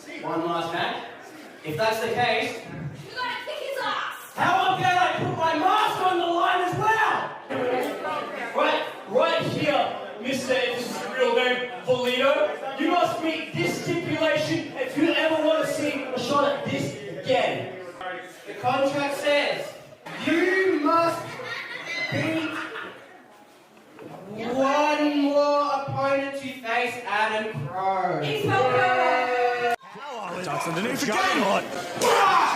One last match. If that's the case, You gotta kick his ass! how about I put my mask on the line as well? Right here, Mr. This is the real name, Valido. You must meet this stipulation if you ever want to see a shot at this again. The contract says you must beat one more opponent to face Adam Crowe. It's okay!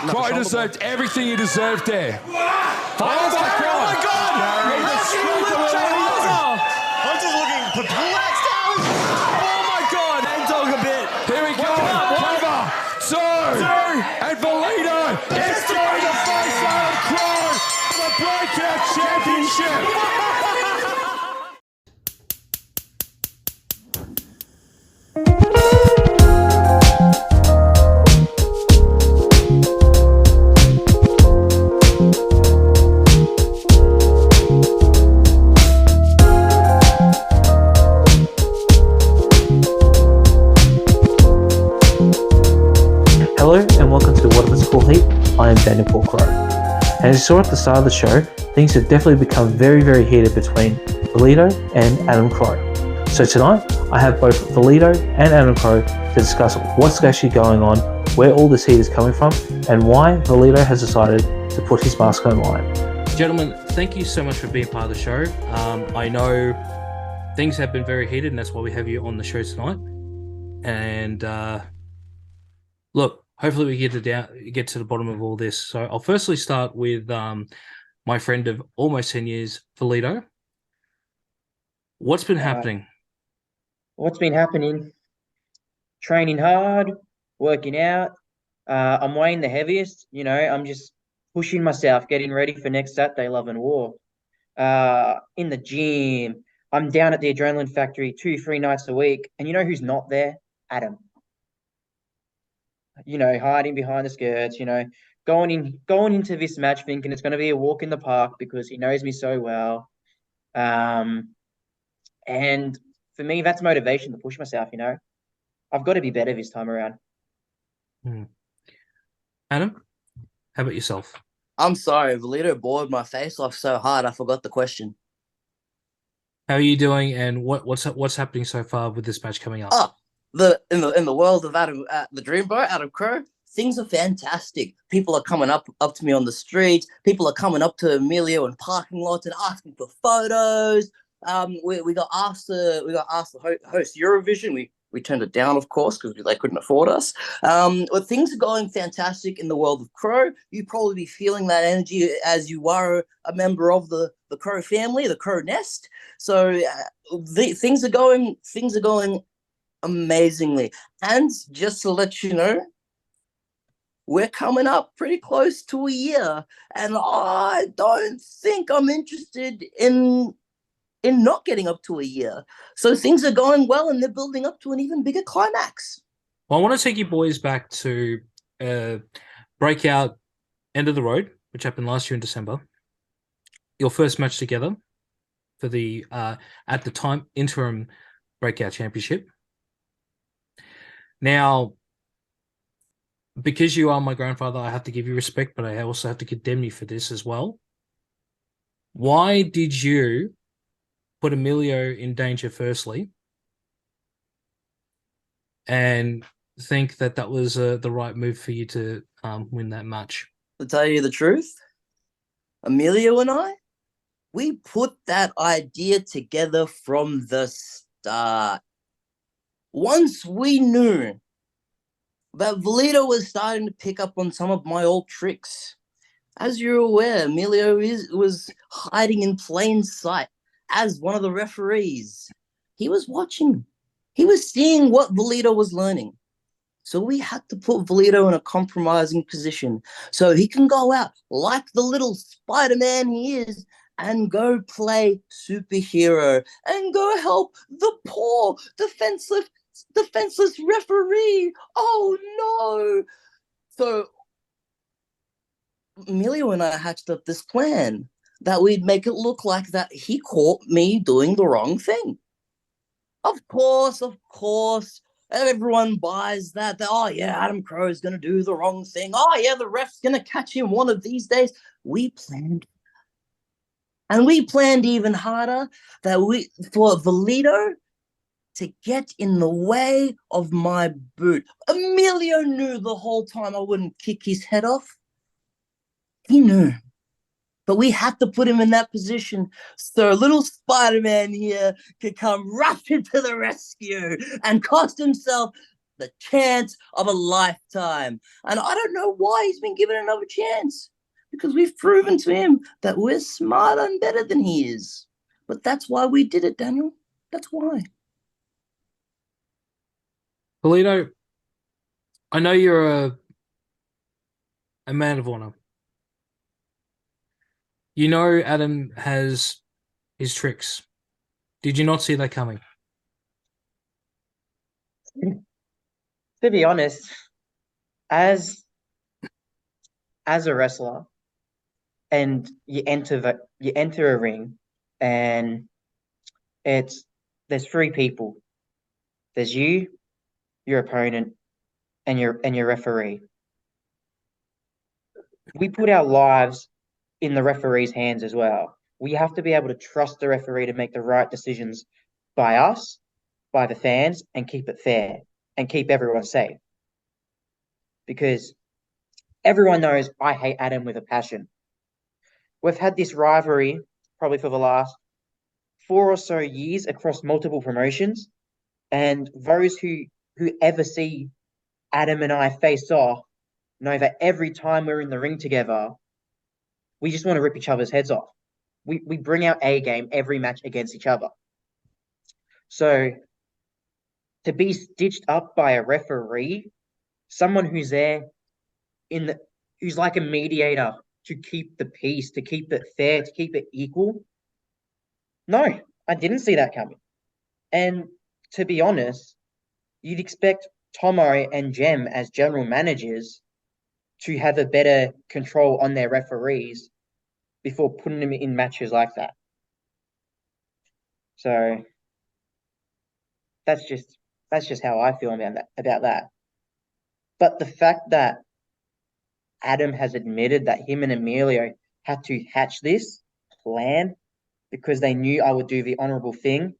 Crowe deserved everything he deserved there. Oh my God! I'm just looking perplexed. Oh my God! And dog a bit. Here we go. Cover. Two. And Valido is going to face Adam Crowe for the Breakout Championship. Hello and welcome to What If It's Cool Heat. I am Daniel Crowe. And as you saw at the start of the show, things have definitely become very, very heated between Valido and Adam Crowe. So tonight, I have both Valido and Adam Crowe to discuss what's actually going on, where all this heat is coming from, and why Valido has decided to put his mask on the line. Gentlemen, thank you so much for being part of the show. I know things have been very heated, and that's why we have you on the show tonight. And look, hopefully we get to the bottom of all this. So I'll firstly start with my friend of almost 10 years, Valido. What's been happening? What's been happening? Training hard, working out. I'm weighing the heaviest. You know, I'm just pushing myself, getting ready for next Saturday, Love and War. In the gym. I'm down at the Adrenalin Factory 2-3 nights a week. And you know who's not there? Adam. You know, hiding behind the skirts, you know, going into this match thinking it's going to be a walk in the park because he knows me so well. And for me, that's motivation to push myself, you know. I've got to be better this time around. Adam, how about yourself? I'm sorry, Valido bored my face off so hard I forgot the question. How are you doing, and what's happening so far with this match coming up? Oh, in the world of Adam, the Dreamboat, Adam Crowe, things are fantastic. People are coming up to me on the streets. People are coming up to Emilio in parking lots and asking for photos. We got asked to host Eurovision. We turned it down, of course, because they couldn't afford us. But things are going fantastic in the world of Crowe. You'd probably be feeling that energy as you are a member of the Crowe family, the Crowe nest. So things are going amazingly. And just to let you know, we're coming up pretty close to a year, and I don't think I'm interested in not getting up to a year. So things are going well, and they're building up to an even bigger climax. Well, I want to take you boys back to Breakout End of the Road, which happened last year in December. Your first match together for the, at the time, interim Breakout Championship. Now, because you are my grandfather, I have to give you respect, but I also have to condemn you for this as well. Why did you put Emilio in danger firstly and think that was the right move for you to win that match? To tell you the truth, Emilio and I, we put that idea together from the start. Once we knew that Valido was starting to pick up on some of my old tricks. As you're aware, Emilio was hiding in plain sight as one of the referees. He was watching. He was seeing what Valido was learning. So we had to put Valido in a compromising position so he can go out like the little Spider-Man he is and go play superhero and go help the poor defenseless referee. Oh no. So Emilio and I hatched up this plan that we'd make it look like that he caught me doing the wrong thing. Of course, Everyone buys that. Oh, yeah, Adam Crowe is going to do the wrong thing. Oh, yeah, the ref's going to catch him one of these days. We planned. And we planned even harder for Valido to get in the way of my boot. Emilio knew the whole time I wouldn't kick his head off. He knew. But we had to put him in that position so little Spider-Man here could come rushing to the rescue and cost himself the chance of a lifetime. And I don't know why he's been given another chance, because we've proven to him that we're smarter and better than he is. But that's why we did it, Daniel. That's why. Valido, I know you're a man of honor. You know Adam has his tricks. Did you not see that coming? To be honest, as a wrestler, and you enter a ring, and there's three people. There's you, your opponent, and your referee. We put our lives in the referee's hands as well. We have to be able to trust the referee to make the right decisions by us, by the fans, and keep it fair and keep everyone safe. Because everyone knows I hate Adam with a passion. We've had this rivalry probably for the last 4 or so years across multiple promotions, and those who ever see Adam and I face off know that every time we're in the ring together, we just want to rip each other's heads off. We bring our A game every match against each other. So to be stitched up by a referee, someone who's there who's like a mediator to keep the peace, to keep it fair, to keep it equal. No, I didn't see that coming. And to be honest, you'd expect Tomo and Jem as general managers to have a better control on their referees before putting them in matches like that. So that's just how I feel about that. But the fact that Adam has admitted that him and Emilio had to hatch this plan because they knew I would do the honorable thing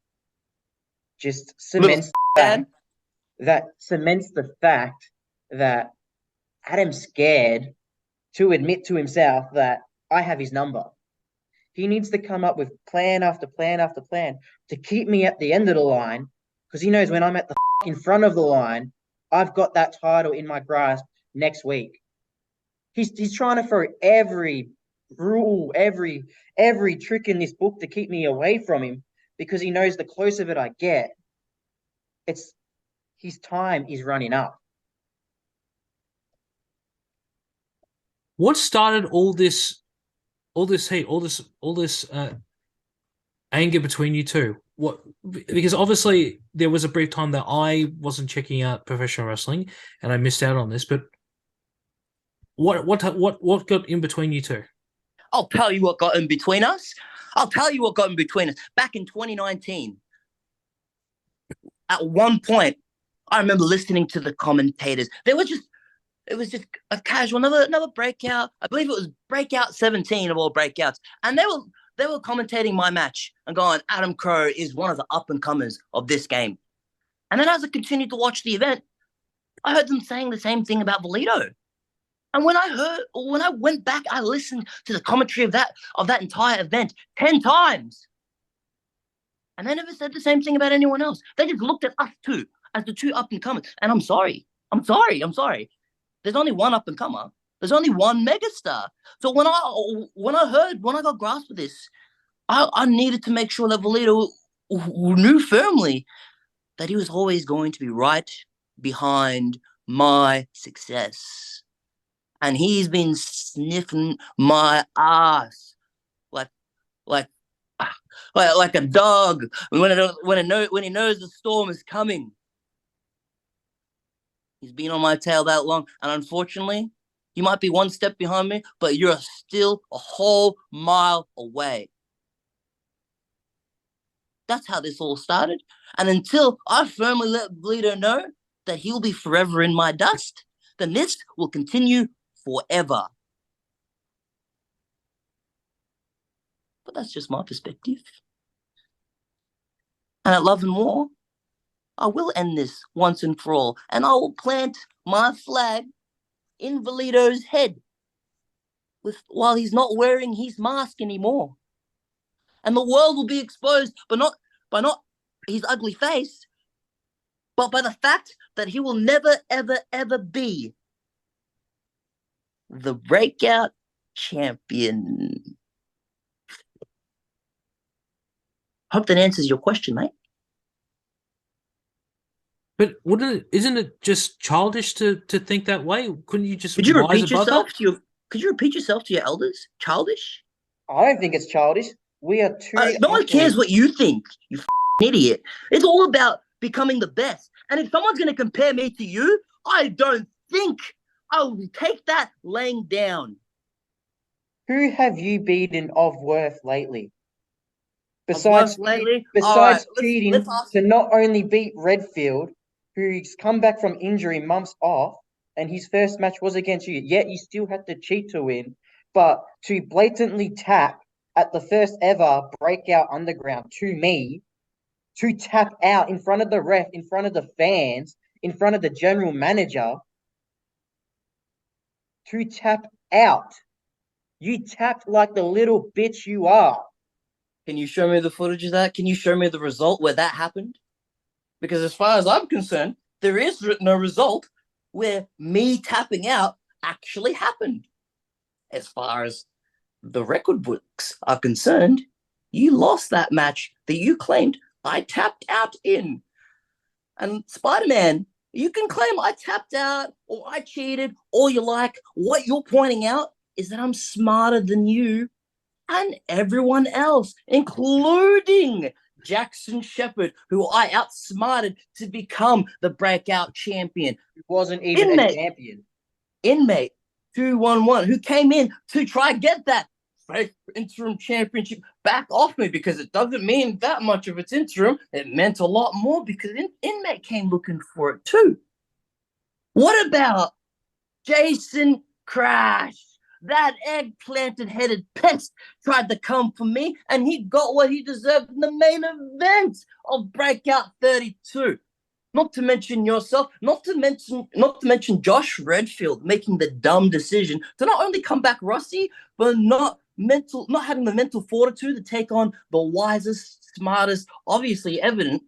just cements the fact that Adam's scared to admit to himself that I have his number. He needs to come up with plan after plan after plan to keep me at the end of the line, because he knows when I'm at the in front of the line, I've got that title in my grasp next week. He's trying to throw every rule, every trick in this book to keep me away from him, because he knows the closer that I get, his time is running up. What started all this heat, all this anger between you two? What? Because obviously there was a brief time that I wasn't checking out professional wrestling and I missed out on this. But what got in between you two? I'll tell you what got in between us. Back in 2019, at one point, I remember listening to the commentators. It was just a casual, another breakout. I believe it was breakout 17 of all breakouts. And they were commentating my match and going, Adam Crowe is one of the up-and-comers of this game. And then as I continued to watch the event, I heard them saying the same thing about Valido. And when I went back, I listened to the commentary of that entire event 10 times. And they never said the same thing about anyone else. They just looked at us two as the two up-and-comers. And I'm sorry. There's only one up-and-comer. There's only one megastar. So when I got grasp of this, I needed to make sure that Valido knew firmly that he was always going to be right behind my success. And he's been sniffing my ass like a dog when he knows the storm is coming. He's been on my tail that long, and unfortunately, you might be one step behind me, but you're still a whole mile away. That's how this all started. And until I firmly let Valido know that he'll be forever in my dust, then this will continue forever. But that's just my perspective. And at Love and War, I will end this once and for all, and I will plant my flag in Valido's head while he's not wearing his mask anymore. And the world will be exposed, but not by not his ugly face, but by the fact that he will never, ever, ever be the Breakout Champion. Hope that answers your question, mate. But isn't it just childish to think that way? Couldn't you just Could you repeat yourself that? Could you repeat yourself to your elders? Childish? I don't think it's childish. We are two. No one cares what you think, you idiot. It's all about becoming the best. And if someone's going to compare me to you, I don't think I'll take that laying down. Who have you beaten of worth lately? Besides cheating to not only beat Redfield, who's come back from injury months off, and his first match was against you, yet you still had to cheat to win, but to blatantly tap at the first ever Breakout Underground to me, to tap out in front of the ref, in front of the fans, in front of the general manager, to tap out. You tapped like the little bitch you are. Can you show me the footage of that? Can you show me the result where that happened? Because as far as I'm concerned, there is no result where me tapping out actually happened. As far as the record books are concerned, you lost that match that you claimed I tapped out in. And Spider-Man, you can claim I tapped out or I cheated, all you like. What you're pointing out is that I'm smarter than you and everyone else, including Jackson Shepherd, who I outsmarted to become the Breakout Champion. He wasn't even a champion. Inmate 211, who came in to try get that fake interim championship back off me, because it doesn't mean that much of its interim. It meant a lot more because Inmate came looking for it too. What about Jason Crash? That egg-planted-headed pest tried to come for me, and he got what he deserved in the main event of Breakout 32. Not to mention yourself, not to mention Josh Redfield making the dumb decision to not only come back rusty, but not having the mental fortitude to take on the wisest, smartest, obviously evident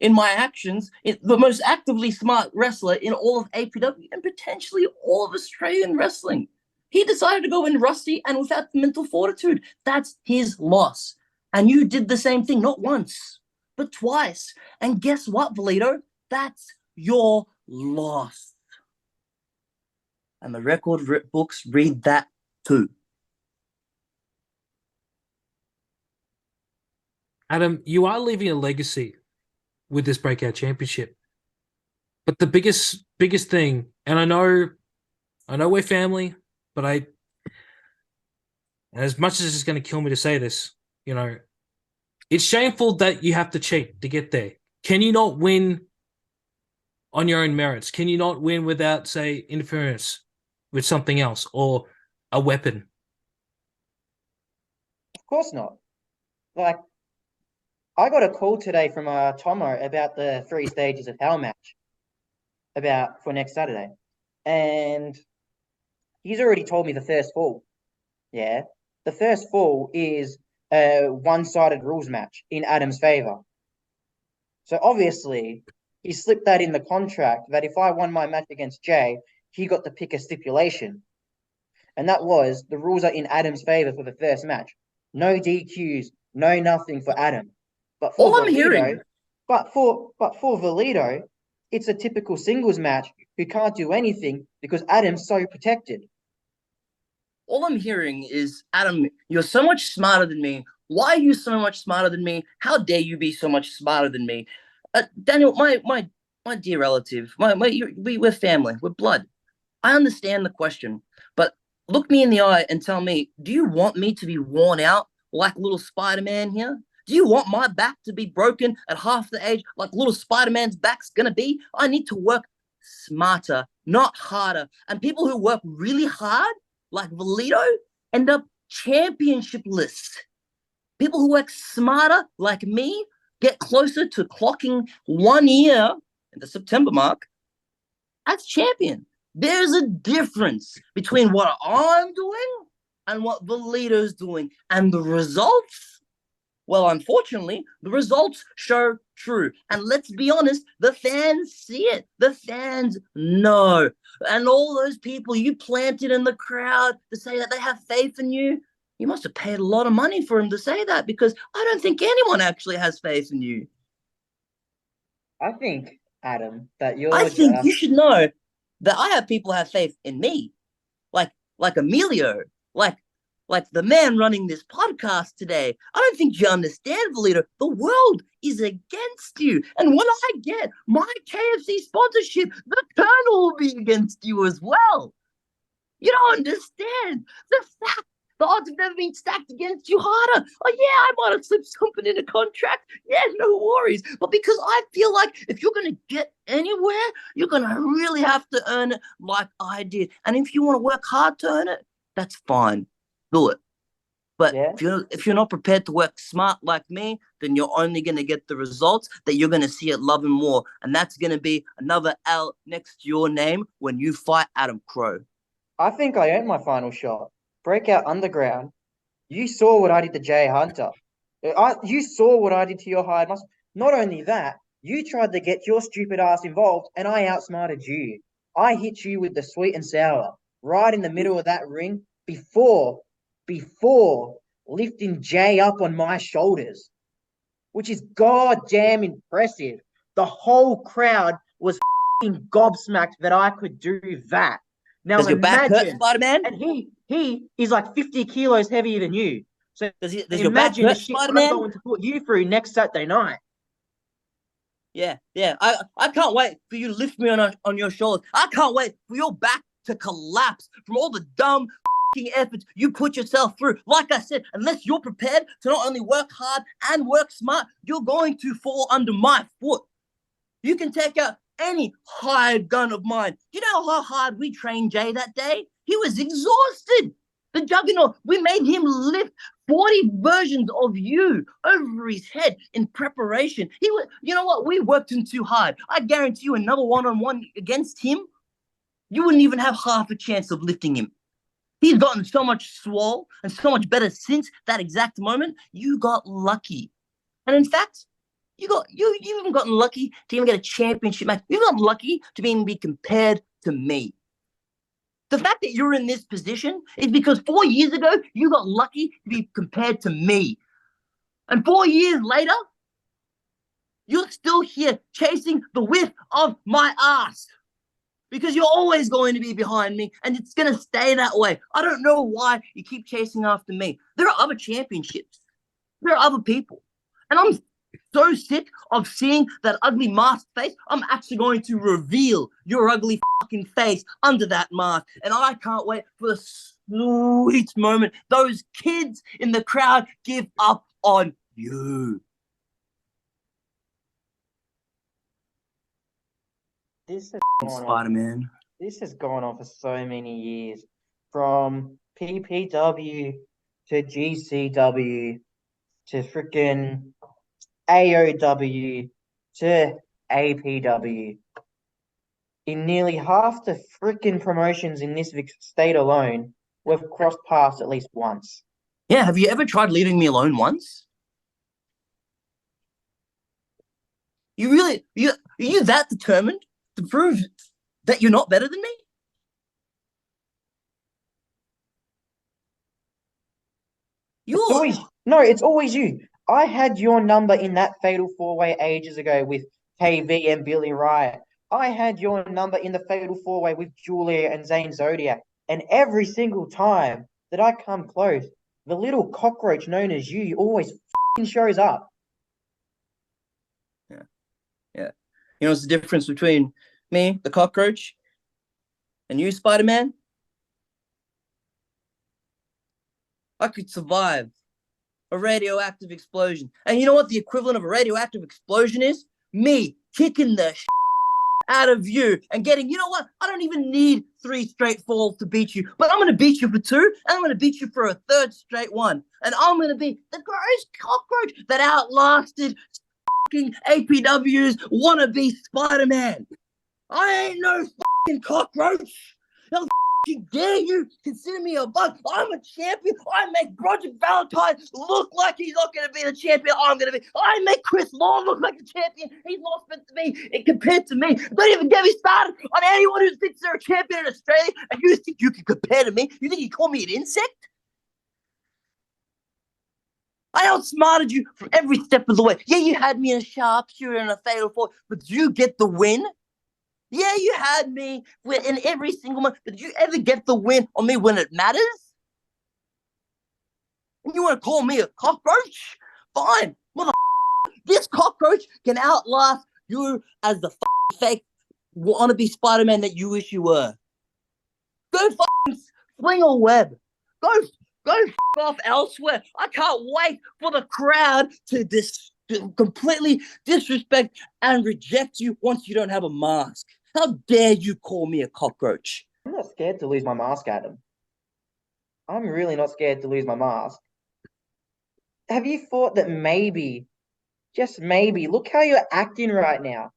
in my actions, the most actively smart wrestler in all of APW and potentially all of Australian wrestling. He decided to go in rusty and without the mental fortitude. That's his loss. And you did the same thing, not once, but twice. And guess what, Valido? That's your loss. And the record books read that too. Adam, you are leaving a legacy with this Breakout Championship. But the biggest thing, and I know we're family, but as much as it's going to kill me to say this, it's shameful that you have to cheat to get there. Can you not win on your own merits? Can you not win without, say, interference with something else or a weapon? Of course not. Like, I got a call today from Tomo about the 3 stages of Hell match for next Saturday. And he's already told me the first fall. Yeah. The first fall is a one-sided rules match in Adam's favor. So obviously, he slipped that in the contract that if I won my match against Jay, he got to pick a stipulation. And that was the rules are in Adam's favor for the first match. No DQs, no nothing for Adam. But for Valido, it's a typical singles match who can't do anything because Adam's so protected. All I'm hearing is, Adam, you're so much smarter than me. Why are you so much smarter than me? How dare you be so much smarter than me? Daniel, my dear relative, we're family, we're blood. I understand the question, but look me in the eye and tell me, do you want me to be worn out like little Spider-Man here? Do you want my back to be broken at half the age like little Spider-Man's back's going to be? I need to work smarter, not harder. And people who work really hard, like Valido, end up championship-less. People who work smarter, like me, get closer to clocking 1 year in the September mark as champion. There's a difference between what I'm doing and what Valido's doing. And the results, well, unfortunately, the results show true. And let's be honest, the fans see it. The fans know. And all those people you planted in the crowd to say that they have faith in you, you must have paid a lot of money for him to say that, because I don't think anyone actually has faith in you. I think, Adam, that you're I think you should know that I have people have faith in me, like Emilio, like the man running this podcast today. I don't think you understand, Valido. The world is against you. And when I get my KFC sponsorship, the Colonel will be against you as well. You don't understand. The odds have never been stacked against you harder. Oh, yeah, I might have slipped something in a contract. Yeah, no worries. But because I feel like if you're going to get anywhere, you're going to really have to earn it like I did. And if you want to work hard to earn it, that's fine. Do it. But Yeah. if you're not prepared to work smart like me, then you're only going to get the results that you're going to see at Love and War. And that's going to be another L next to your name when you fight Adam Crowe. I think I earned my final shot. Breakout Underground. You saw what I did to Jay Hunter. You saw what I did to your hide muscle. Not only that, you tried to get your stupid ass involved, and I outsmarted you. I hit you with the sweet and sour right in the middle of that ring before lifting Jay up on my shoulders, which is goddamn impressive. The whole crowd was gobsmacked that I could do that. Now Does your back hurt, Spider-Man? And he is like 50 kilos heavier than you. So does your back imagine the hurt, shit I'm Spider-Man? going to put you through next Saturday night. Yeah. I can't wait for you to lift me on your shoulders. I can't wait for your back to collapse from all the dumb efforts you put yourself through. Like I said, unless you're prepared to not only work hard and work smart, you're going to fall under my foot. You can take out any hired gun of mine. You know how hard we trained Jay that day? He was exhausted. The Juggernaut, we made him lift 40 versions of you over his head in preparation. You know what? We worked him too hard. I guarantee you another one-on-one against him, you wouldn't even have half a chance of lifting him. He's gotten so much swole and so much better since that exact moment. You got lucky. And in fact, you've even gotten lucky to even get a championship match. You've gotten lucky to even be compared to me. The fact that you're in this position is because 4 years ago, you got lucky to be compared to me. And 4 years later, you're still here chasing the whiff of my ass. Because you're always going to be behind me, and it's going to stay that way. I don't know why you keep chasing after me. There are other championships. There are other people. And I'm so sick of seeing that ugly mask face. I'm actually going to reveal your ugly fucking face under that mask. And I can't wait for the sweet moment those kids in the crowd give up on you. This Spider-Man. This has gone on for so many years, from PPW to GCW to freaking AOW to APW. In nearly half the freaking promotions in this state alone, we've crossed paths at least once. Yeah, have you ever tried leaving me alone once? Are you that determined to prove that you're not better than me? It's always you. I had your number in that fatal four-way ages ago with KV and Billy Riot. I had your number in the fatal four-way with Julia and Zane Zodiac. And every single time that I come close, the little cockroach known as you always shows up. Yeah. You know what's the difference between me, the cockroach, and you, Spider-Man? I could survive a radioactive explosion. And you know what the equivalent of a radioactive explosion is? Me kicking the out of you and getting, you know what? I don't even need 3 straight falls to beat you, but I'm going to beat you for 2, and I'm going to beat you for a 3rd straight one. And I'm going to be the gross cockroach that outlasted fucking APW's wannabe Spider-Man. I ain't no fucking cockroach. How fucking dare you consider me a bug? I'm a champion. I make Roger Valentine look like he's not going to be the champion I'm going to be. I make Chris Law look like the champion he's not meant to be compared to me. Don't even get me started on anyone who thinks they're a champion in Australia and you think you can compare to me. You think you call me an insect? I outsmarted you from every step of the way. Yeah, you had me in a sharpshooter and a fatal four, but did you get the win? Yeah, you had me in every single month, but did you ever get the win on me when it matters? And you want to call me a cockroach? Fine. This cockroach can outlast you as the fake wannabe Spider-Man that you wish you were. Go fling a web. Go off elsewhere. I can't wait for the crowd to completely disrespect and reject you once you don't have a mask. How dare you call me a cockroach? I'm not scared to lose my mask, Adam. I'm really not scared to lose my mask. Have you thought that maybe, just maybe, look how you're acting right now.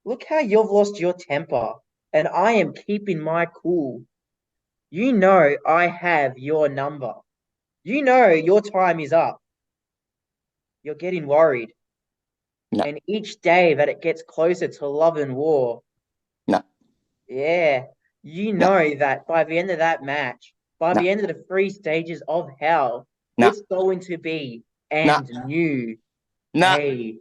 Look how you've lost your temper, and I am keeping my cool. You know I have your number. You know your time is up. You're getting worried. No. And each day that it gets closer to love and war. No. Yeah. You know that by the end of that match, by the end of the 3 stages of hell, it's going to be new APW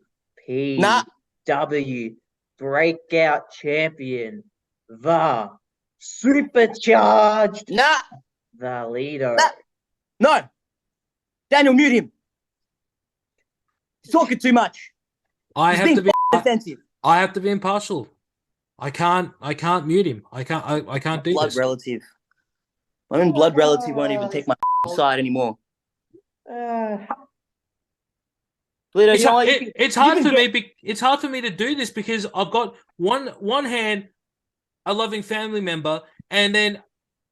Breakout Champion, the supercharged Valido. No. Daniel, mute him. He's talking too much. I He's have being to be defensive. I have to be impartial. I can't mute him. I can't do blood this. Relative. My own blood relative won't even take my side anymore. Valido, It's hard for me to do this because I've got one hand a loving family member and then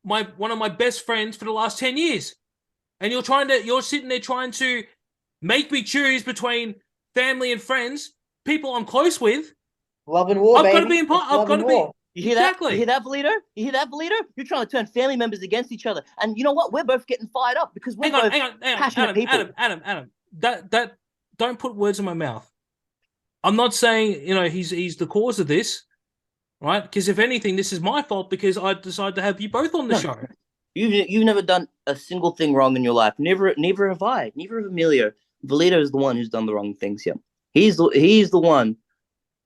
one of my best friends for the last 10 years. And you're sitting there trying to make me choose between family and friends, people I'm close with. Love and war, I've got to be I've got to be. You hear that? You hear that, Valido? You hear that, Valido? You're trying to turn family members against each other. And you know what? We're both getting fired up because we're both passionate people. Adam. That don't put words in my mouth. I'm not saying, he's the cause of this, right? Because if anything, this is my fault because I decided to have you both on the show. You've never done a single thing wrong in your life. Never have I. Neither have Emilio. Valido is the one who's done the wrong things here. He's the one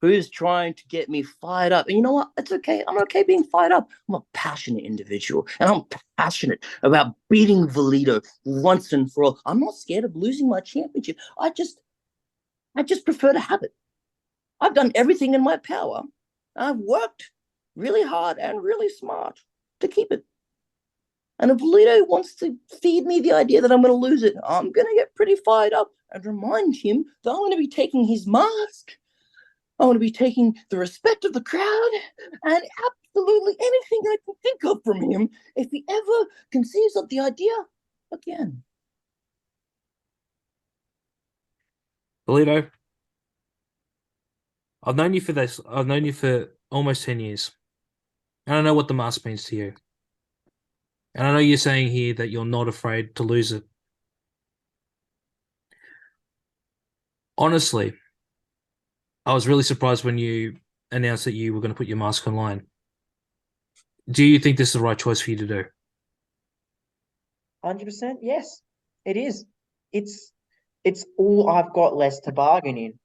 who's trying to get me fired up. And you know what? It's okay. I'm okay being fired up. I'm a passionate individual, and I'm passionate about beating Valido once and for all. I'm not scared of losing my championship. I just prefer to have it. I've done everything in my power. I've worked really hard and really smart to keep it. And if Valido wants to feed me the idea that I'm going to lose it, I'm going to get pretty fired up and remind him that I'm going to be taking his mask. I'm going to be taking the respect of the crowd and absolutely anything I can think of from him if he ever conceives of the idea again. Valido, I've known you for this. I've known you for almost 10 years. And I know what the mask means to you. And I know you're saying here that you're not afraid to lose it. Honestly, I was really surprised when you announced that you were going to put your mask online. Do you think this is the right choice for you to do? 100%, yes, it is. It's all I've got less to bargain in.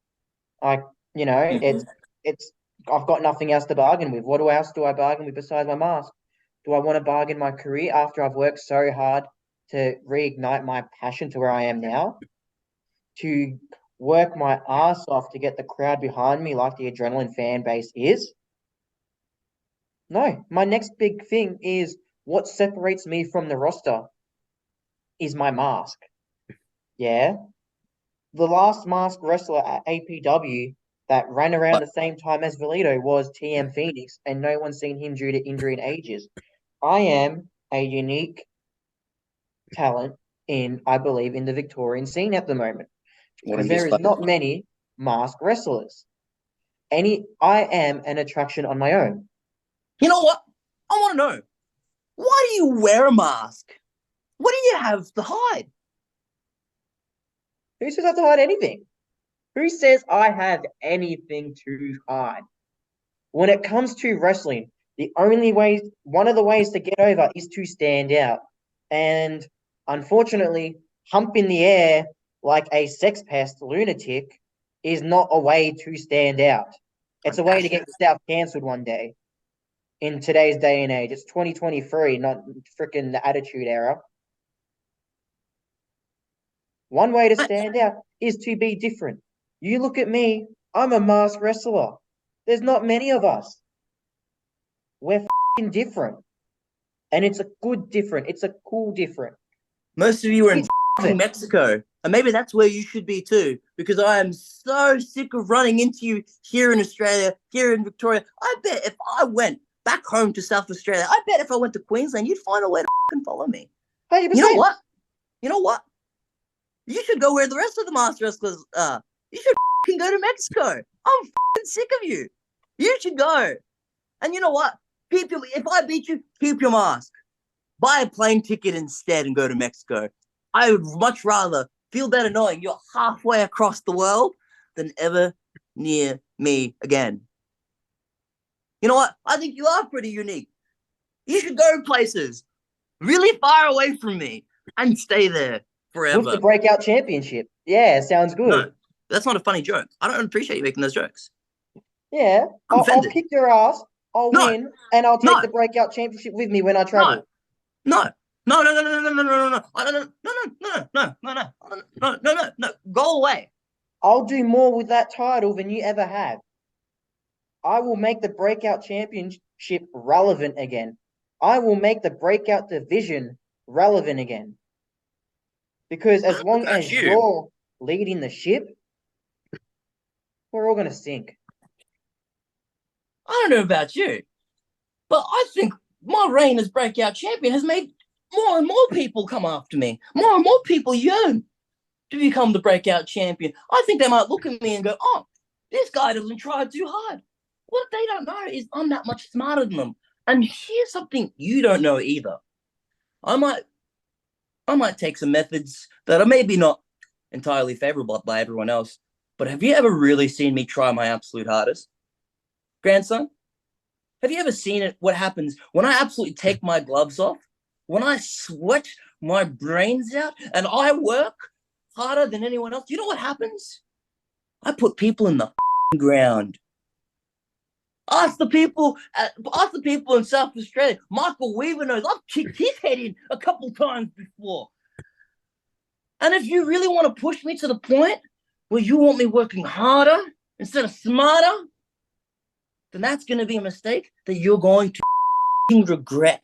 I've got nothing else to bargain with. What else do I bargain with besides my mask? Do I want to bargain my career after I've worked so hard to reignite my passion to where I am now? To work my ass off to get the crowd behind me like the Adrenalin fan base is? No, my next big thing is what separates me from the roster is my mask. Yeah. The last masked wrestler at APW that ran around the same time as Valido was TM Phoenix, and no one's seen him due to injury and ages. I am a unique talent I believe, in the Victorian scene at the moment. Because there is not many masked wrestlers. I am an attraction on my own. You know what? I want to know. Why do you wear a mask? What do you have to hide? Who says I have to hide anything? Who says I have anything to hide? When it comes to wrestling, one of the ways to get over is to stand out. And unfortunately, hump in the air like a sex pest lunatic is not a way to stand out. It's a way to get yourself cancelled one day. In today's day and age, it's 2023, not freaking the Attitude Era. One way to stand out is to be different. You look at me, I'm a masked wrestler. There's not many of us. We're f***ing different. And it's a good different. It's a cool different. Most of you are in Mexico. And maybe that's where you should be too. Because I am so sick of running into you here in Australia, here in Victoria. I bet if I went back home to South Australia, I bet if I went to Queensland, you'd find a way to f***ing follow me. 100%. You know what? You know what? You should go where the rest of the masked wrestlers are. You should f***ing go to Mexico. I'm f***ing sick of you. You should go. And you know what? If I beat you, keep your mask. Buy a plane ticket instead and go to Mexico. I would much rather feel better knowing you're halfway across the world than ever near me again. You know what? I think you are pretty unique. You should go places really far away from me and stay there forever. With the Breakout Championship. Yeah, sounds good. No, that's not a funny joke. I don't appreciate you making those jokes. Yeah, I'll kick your ass. I'll win, and I'll take the Breakout Championship with me when I travel. No. Go away. I'll do more with that title than you ever have. I will make the Breakout Championship relevant again. I will make the Breakout Division relevant again. Because as long as you're leading the ship, we're all going to sink. I don't know about you, but I think my reign as Breakout Champion has made more and more people come after me. More and more people yearn to become the Breakout Champion. I think they might look at me and go, oh, this guy doesn't try too hard. What they don't know is I'm that much smarter than them. And here's something you don't know either. I might take some methods that are maybe not entirely favorable by everyone else, but have you ever really seen me try my absolute hardest? Grandson, have you ever seen it? What happens when I absolutely take my gloves off, when I sweat my brains out and I work harder than anyone else? You know what happens? I put people in the ground. Ask the people in South Australia. Michael Weaver knows I've kicked his head in a couple times before. And if you really want to push me to the point where you want me working harder instead of smarter, then that's going to be a mistake that you're going to regret.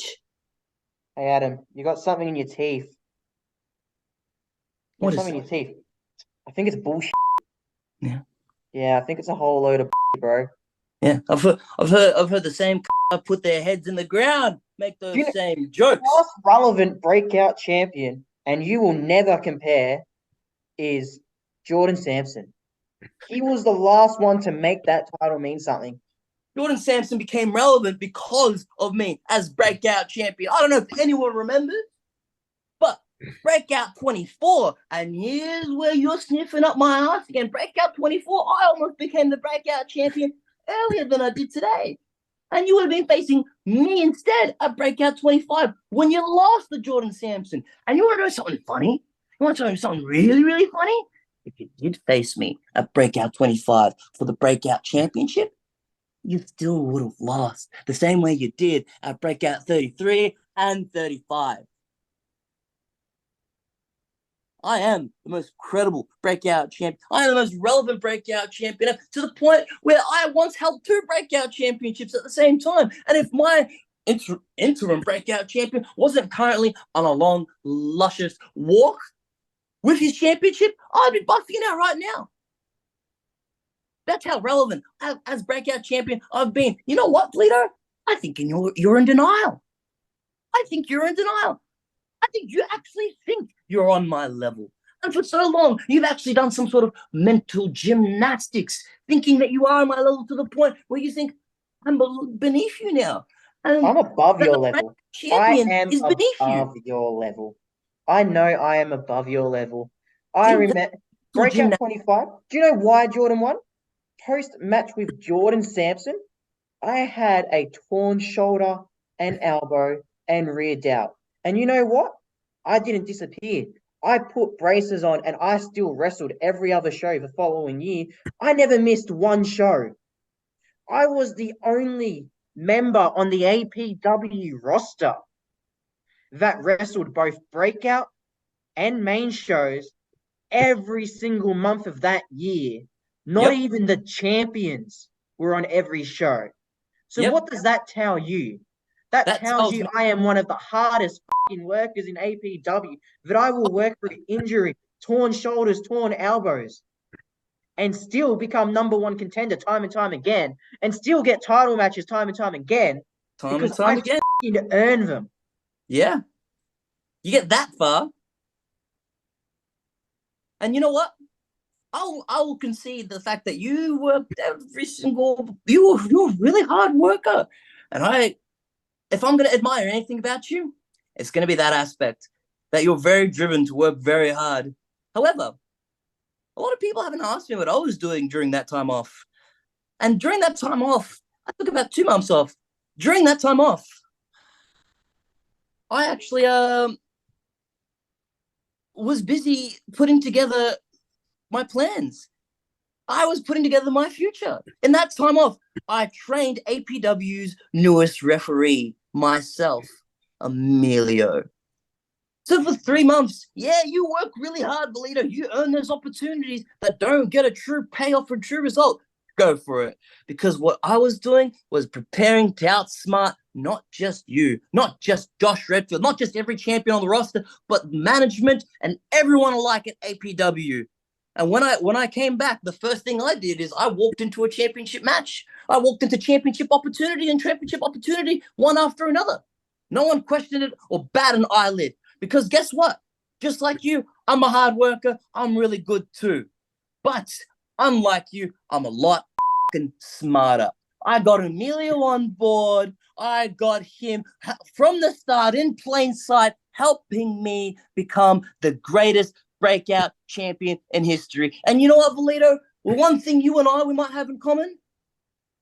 Hey, Adam, you got something in your teeth. What is something in your teeth? I think it's bullshit. Yeah. Yeah, I think it's a whole load of bro. Yeah, I've heard the same put their heads in the ground, make those same jokes. The last relevant Breakout Champion, and you will never compare, is Jordan Sampson. He was the last one to make that title mean something. Jordan Sampson became relevant because of me as Breakout Champion. I don't know if anyone remembers, but Breakout 24, and here's where you're sniffing up my ass again. Breakout 24, I almost became the Breakout Champion earlier than I did today. And you would have been facing me instead at Breakout 25 when you lost to Jordan Sampson. And you want to know something funny? You want to know something really, really funny? If you did face me at Breakout 25 for the Breakout Championship, you still would have lost the same way you did at Breakout 33 and 35. I am the most credible Breakout Champion. I am the most relevant Breakout Champion to the point where I once held 2 Breakout Championships at the same time. And if my interim Breakout Champion wasn't currently on a long, luscious walk, with his championship, I'd be busting it out right now. That's how relevant as breakout champion I've been. You know what, Valido? I think you're in denial. I think you're in denial. I think you actually think you're on my level. And for so long, you've actually done some sort of mental gymnastics, thinking that you are on my level to the point where you think I'm beneath you now. And I'm above your level. I am is beneath above you. your level. I know I am above your level. I remember Breakout 25. Do you know why Jordan won? Post-match with Jordan Sampson, I had a torn shoulder and elbow and rear delt. And you know what? I didn't disappear. I put braces on and I still wrestled every other show the following year. I never missed one show. I was the only member on the APW roster that wrestled both breakout and main shows every single month of that year. Not even the champions were on every show. So what does that tell you? That tells you I am one of the hardest workers in APW, that I will work through injury, torn shoulders, torn elbows, and still become number one contender time and time again, and still get title matches time and time again, because I earn them. Yeah. You get that far. And you know what? I will concede the fact that you worked you're a really hard worker. And if I'm going to admire anything about you, it's going to be that aspect, that you're very driven to work very hard. However, a lot of people haven't asked me what I was doing during that time off. And during that time off, I took about 2 months off. During that time off, I actually was busy putting together my plans. I was putting together my future. In that time off, I trained APW's newest referee, myself, Emilio. So for 3 months, you work really hard, Valido. You earn those opportunities that don't get a true payoff or true result. Go for it. Because what I was doing was preparing to outsmart not just you, not just Josh Redfield, not just every champion on the roster, but management and everyone alike at APW. And when I came back, the first thing I did is I walked into a championship match. I walked into championship opportunity and championship opportunity, one after another. No one questioned it or bat an eyelid. Because guess what? Just like you, I'm a hard worker. I'm really good too. But unlike you, I'm a lot smarter. I got Emilio on board. I got him from the start in plain sight, helping me become the greatest breakout champion in history. And you know what, Valido? Well, one thing you and we might have in common,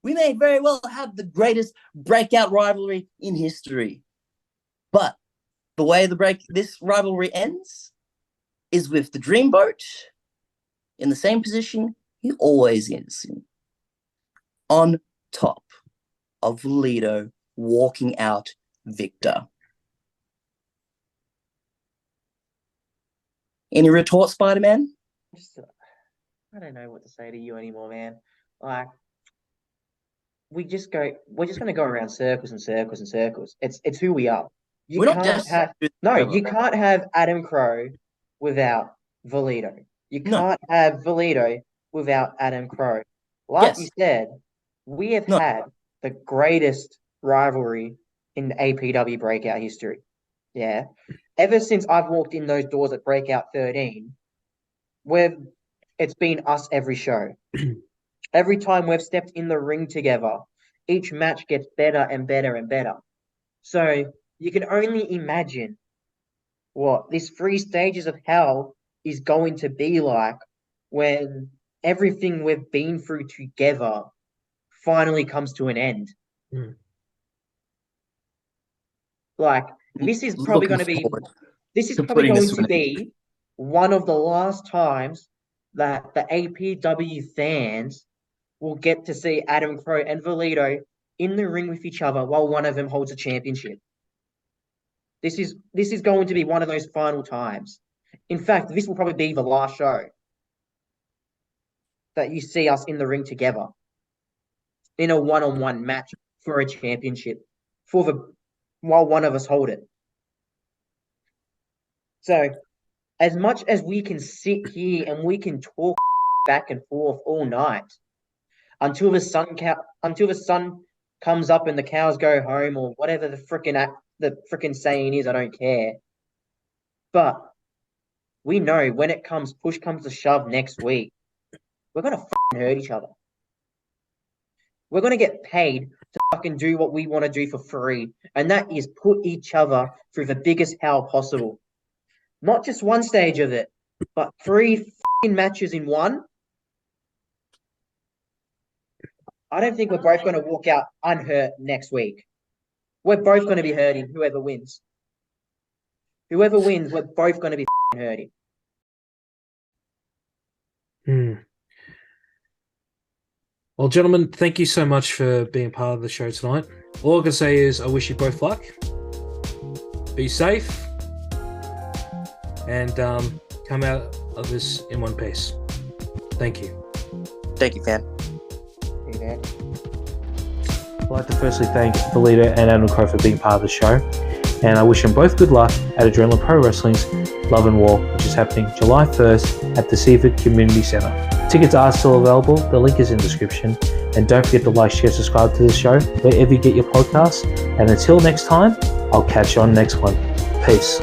we may very well have the greatest breakout rivalry in history. But the way this rivalry ends is with the Dreamboat in the same position he always is in, on top of Valido, walking out victor. Any retort, Spider-Man? I don't know what to say to you anymore, man. Like, we're just going to go around circles and circles and circles. It's who we are. You can't have Adam Crowe without Valido. You can't have Valido without Adam Crowe. Like you said, we have had the greatest rivalry in APW Breakout history. Yeah. Ever since I've walked in those doors at Breakout 13, it's been us every show. Every time we've stepped in the ring together, each match gets better and better and better. So you can only imagine what this 3 stages of hell is going to be like when everything we've been through together finally comes to an end. Like, this is probably going to be one of the last times that the APW fans will get to see Adam Crowe and Valido in the ring with each other while one of them holds a championship. This is going to be one of those final times. In fact, this will probably be the last show that you see us in the ring together in a one-on-one match for a championship while one of us hold it. So, as much as we can sit here and we can talk back and forth all night until the sun comes up and the cows go home, or whatever the frickin' saying is, I don't care. But we know when push comes to shove next week, we're gonna fucking hurt each other. We're gonna get paid to fucking do what we want to do for free, and that is put each other through the biggest hell possible. Not just one stage of it, but 3 fucking matches in one. I don't think we're both going to walk out unhurt next week. We're both going to be hurting, whoever wins. Whoever wins, we're both going to be hurting. Well, gentlemen, thank you so much for being part of the show tonight. All I can say is I wish you both luck. Be safe. And come out of this in one piece. Thank you. Thank you, fam. I'd like to firstly thank Valido and Adam Crowe for being part of the show, and I wish them both good luck at Adrenalin Pro Wrestling's Love and War, which is happening July 1st at the Seaford Community Centre. Tickets are still available, the link is in the description, and don't forget to like, share, subscribe to the show wherever you get your podcasts, and until next time, I'll catch you on the next one. Peace.